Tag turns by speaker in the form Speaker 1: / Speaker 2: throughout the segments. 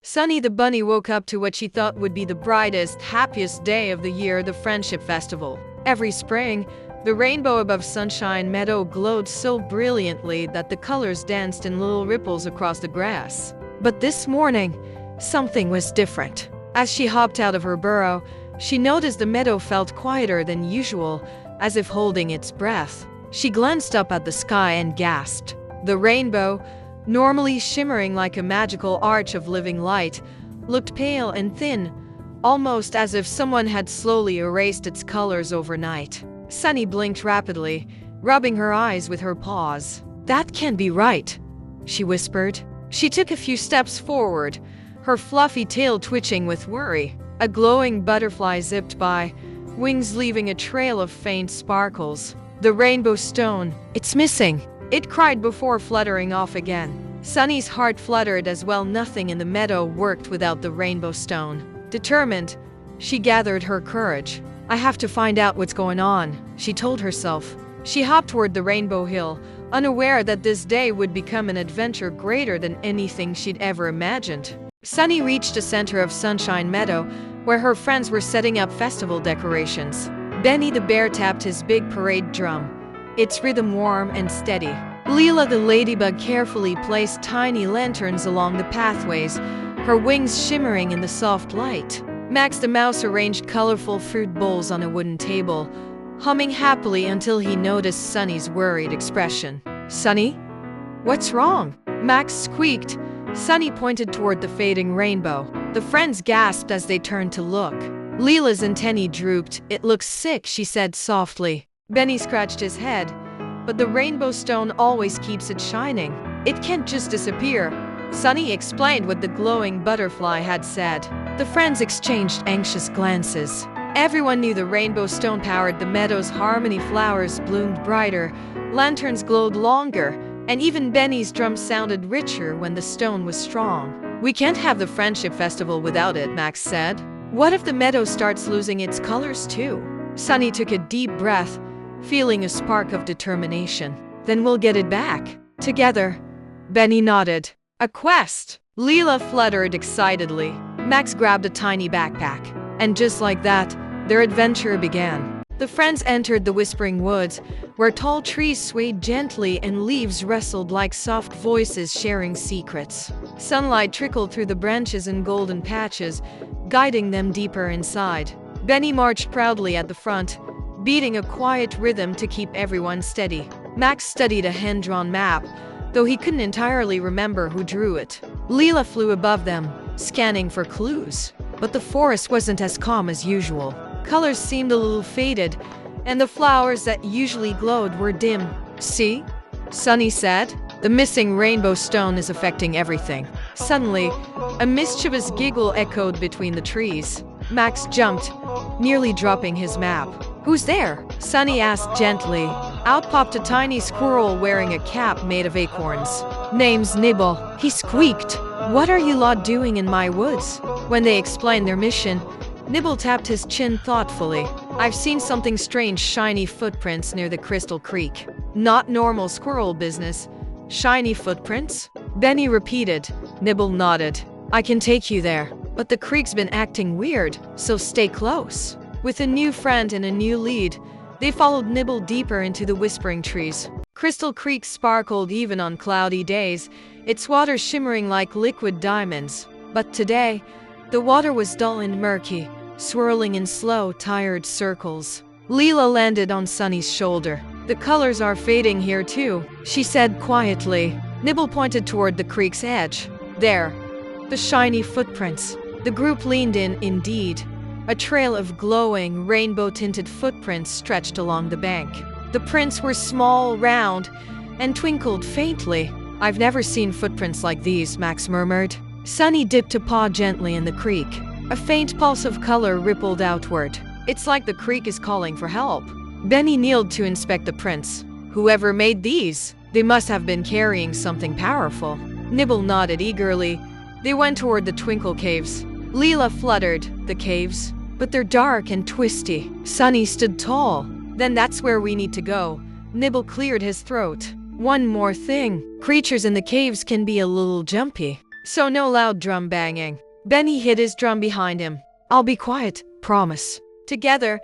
Speaker 1: Sunny the bunny woke up to what she thought would be the brightest, happiest day of the year, the Friendship Festival. Every spring, the rainbow above Sunshine Meadow glowed so brilliantly that the colors danced in little ripples across the grass. But this morning, something was different. As she hopped out of her burrow, she noticed the meadow felt quieter than usual, as if holding its breath. She glanced up at the sky and gasped. The rainbow, normally shimmering like a magical arch of living light, looked pale and thin, almost as if someone had slowly erased its colors overnight. Sunny blinked rapidly, rubbing her eyes with her paws. "That can't be right," she whispered. She took a few steps forward, her fluffy tail twitching with worry. A glowing butterfly zipped by, wings leaving a trail of faint sparkles. "The rainbow stone, it's missing!" it cried before fluttering off again. Sunny's heart fluttered as well. Nothing in the meadow worked without the rainbow stone. Determined, she gathered her courage. "I have to find out what's going on," she told herself. She hopped toward the rainbow hill, unaware that this day would become an adventure greater than anything she'd ever imagined. Sunny reached the center of Sunshine Meadow, where her friends were setting up festival decorations. Benny the bear tapped his big parade drum, its rhythm warm and steady. Leela the ladybug carefully placed tiny lanterns along the pathways, her wings shimmering in the soft light. Max the mouse arranged colorful fruit bowls on a wooden table, humming happily until he noticed Sunny's worried expression. "Sunny? What's wrong?" Max squeaked. Sunny pointed toward the fading rainbow. The friends gasped as they turned to look. Leela's antennae drooped. "It looks sick," she said softly. Benny scratched his head. "But the rainbow stone always keeps it shining. It can't just disappear." Sunny explained what the glowing butterfly had said. The friends exchanged anxious glances. Everyone knew the rainbow stone powered the meadow's harmony. Flowers bloomed brighter, lanterns glowed longer, and even Benny's drum sounded richer when the stone was strong. "We can't have the Friendship Festival without it," Max said. "What if the meadow starts losing its colors too?" Sunny took a deep breath, feeling a spark of determination. "Then we'll get it back. Together." Benny nodded. "A quest!" Leela fluttered excitedly. Max grabbed a tiny backpack. And just like that, their adventure began. The friends entered the Whispering Woods, where tall trees swayed gently and leaves rustled like soft voices sharing secrets. Sunlight trickled through the branches in golden patches, guiding them deeper inside. Benny marched proudly at the front, beating a quiet rhythm to keep everyone steady. Max studied a hand-drawn map, though he couldn't entirely remember who drew it. Leela flew above them, scanning for clues. But the forest wasn't as calm as usual. Colors seemed a little faded, and the flowers that usually glowed were dim. "See?" Sunny said. "The missing rainbow stone is affecting everything." Suddenly, a mischievous giggle echoed between the trees. Max jumped, nearly dropping his map. "Who's there?" Sunny asked gently. Out popped a tiny squirrel wearing a cap made of acorns. "Name's Nibble," he squeaked. "What are you lot doing in my woods?" When they explained their mission, Nibble tapped his chin thoughtfully. "I've seen something strange, shiny footprints near the Crystal Creek." "Not normal squirrel business. Shiny footprints?" Benny repeated. Nibble nodded. "I can take you there. But the creek's been acting weird, so stay close." With a new friend and a new lead, they followed Nibble deeper into the whispering trees. Crystal Creek sparkled even on cloudy days, its water shimmering like liquid diamonds. But today, the water was dull and murky, swirling in slow, tired circles. Leela landed on Sunny's shoulder. "The colors are fading here too," she said quietly. Nibble pointed toward the creek's edge. "There, the shiny footprints." The group leaned in. Indeed, a trail of glowing, rainbow-tinted footprints stretched along the bank. The prints were small, round, and twinkled faintly. "I've never seen footprints like these," Max murmured. Sunny dipped a paw gently in the creek. A faint pulse of color rippled outward. "It's like the creek is calling for help." Benny kneeled to inspect the prints. "Whoever made these, they must have been carrying something powerful." Nibble nodded eagerly. They went toward the Twinkle Caves. Leela fluttered. "The caves? But they're dark and twisty." Sunny stood tall. "Then that's where we need to go." Nibble cleared his throat. "One more thing. Creatures in the caves can be a little jumpy." So no loud drum banging. Benny hid his drum behind him. I'll be quiet, promise. Together,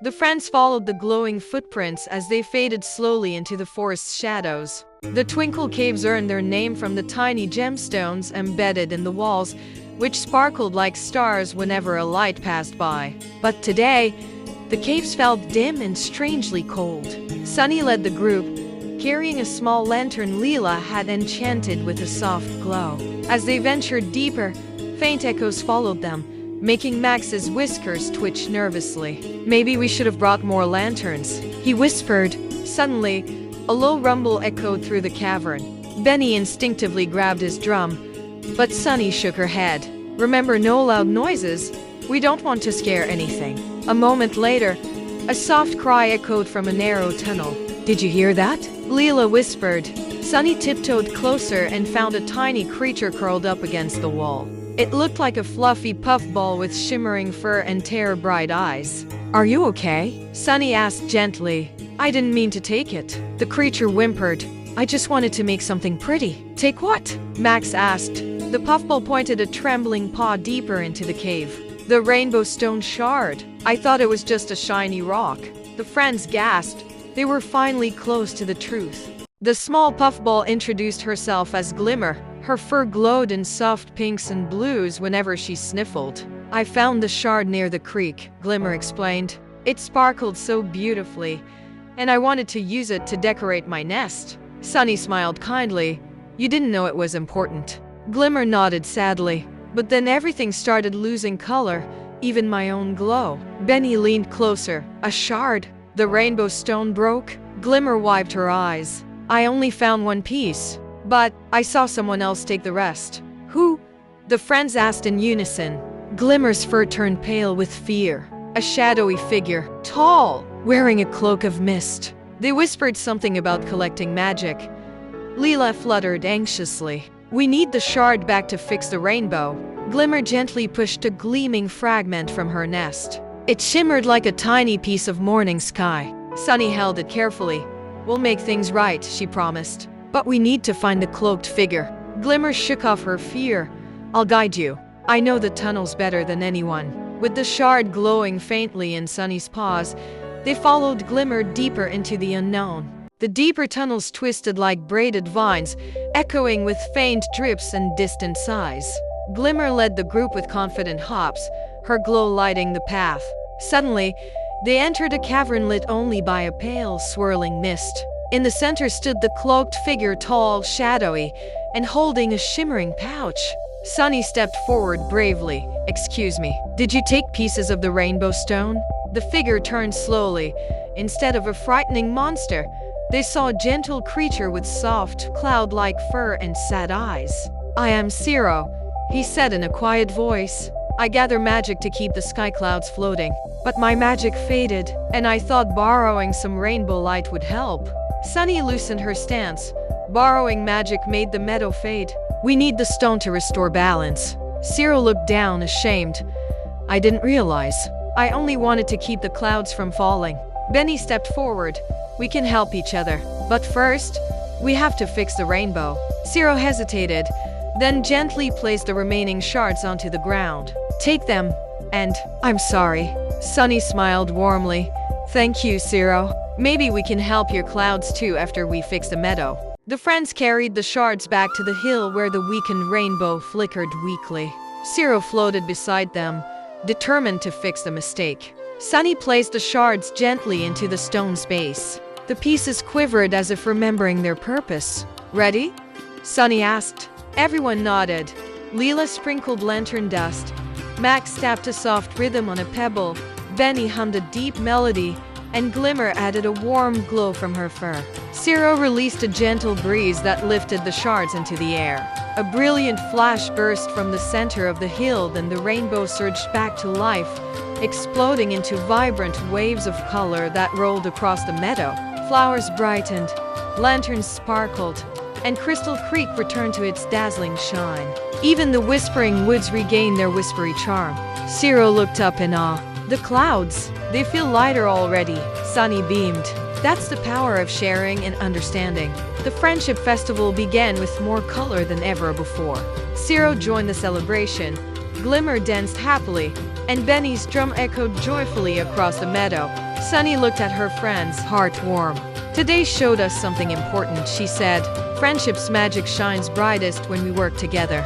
Speaker 1: the friends followed the glowing footprints as they faded slowly into the forest's shadows. The Twinkle Caves earned their name from the tiny gemstones embedded in the walls, which sparkled like stars whenever a light passed by. But today, the caves felt dim and strangely cold. Sunny led the group, carrying a small lantern Leela had enchanted with a soft glow. As they ventured deeper, faint echoes followed them, making Max's whiskers twitch nervously. Maybe we should have brought more lanterns, he whispered. Suddenly, a low rumble echoed through the cavern. Benny instinctively grabbed his drum, but Sunny shook her head. Remember, no loud noises. We don't want to scare anything. A moment later, a soft cry echoed from a narrow tunnel. Did you hear that? Leela whispered. Sunny tiptoed closer and found a tiny creature curled up against the wall. It looked like a fluffy puffball with shimmering fur and terror-bright eyes. Are you okay? Sunny asked gently. I didn't mean to take it. The creature whimpered. I just wanted to make something pretty. Take what? Max asked. The puffball pointed a trembling paw deeper into the cave. The rainbow stone shard. I thought it was just a shiny rock. The friends gasped. They were finally close to the truth. The small puffball introduced herself as Glimmer. Her fur glowed in soft pinks and blues whenever she sniffled. I found the shard near the creek, Glimmer explained. It sparkled so beautifully, and I wanted to use it to decorate my nest. Sunny smiled kindly. You didn't know it was important. Glimmer nodded sadly. But then everything started losing color, even my own glow. Benny leaned closer. A shard. The rainbow stone broke. Glimmer wiped her eyes. I only found one piece. But I saw someone else take the rest. Who? The friends asked in unison. Glimmer's fur turned pale with fear. A shadowy figure, tall, wearing a cloak of mist. They whispered something about collecting magic. Leela fluttered anxiously. We need the shard back to fix the rainbow. Glimmer gently pushed a gleaming fragment from her nest. It shimmered like a tiny piece of morning sky. Sunny held it carefully. We'll make things right, she promised. But we need to find the cloaked figure. Glimmer shook off her fear. I'll guide you. I know the tunnels better than anyone. With the shard glowing faintly in Sunny's paws, they followed Glimmer deeper into the unknown. The deeper tunnels twisted like braided vines, echoing with faint drips and distant sighs. Glimmer led the group with confident hops, her glow lighting the path. Suddenly, they entered a cavern lit only by a pale, swirling mist. In the center stood the cloaked figure, tall, shadowy, and holding a shimmering pouch. Sunny stepped forward bravely. Excuse me, did you take pieces of the rainbow stone? The figure turned slowly. Instead of a frightening monster, they saw a gentle creature with soft, cloud-like fur and sad eyes. I am Zero, he said in a quiet voice. I gather magic to keep the sky clouds floating. But my magic faded, and I thought borrowing some rainbow light would help. Sunny loosened her stance. Borrowing magic made the meadow fade. We need the stone to restore balance. Zero looked down, ashamed. I didn't realize. I only wanted to keep the clouds from falling. Benny stepped forward. We can help each other. But first, we have to fix the rainbow. Zero hesitated, then gently placed the remaining shards onto the ground. Take them, and I'm sorry. Sunny smiled warmly. Thank you, Zero. Maybe we can help your clouds too after we fix the meadow. The friends carried the shards back to the hill where the weakened rainbow flickered weakly. Zero floated beside them, determined to fix the mistake. Sunny placed the shards gently into the stone's base. The pieces quivered as if remembering their purpose. Ready? Sunny asked. Everyone nodded. Leela sprinkled lantern dust. Max tapped a soft rhythm on a pebble. Benny hummed a deep melody, and Glimmer added a warm glow from her fur. Zero released a gentle breeze that lifted the shards into the air. A brilliant flash burst from the center of the hill, then the rainbow surged back to life, exploding into vibrant waves of color that rolled across the meadow. Flowers brightened, lanterns sparkled, and Crystal Creek returned to its dazzling shine. Even the whispering woods regained their whispery charm. Zero looked up in awe. The clouds, they feel lighter already, Sunny beamed. That's the power of sharing and understanding. The Friendship Festival began with more color than ever before. Zero joined the celebration, Glimmer danced happily, and Benny's drum echoed joyfully across the meadow. Sunny looked at her friends, heart warm. Today showed us something important, she said. Friendship's magic shines brightest when we work together.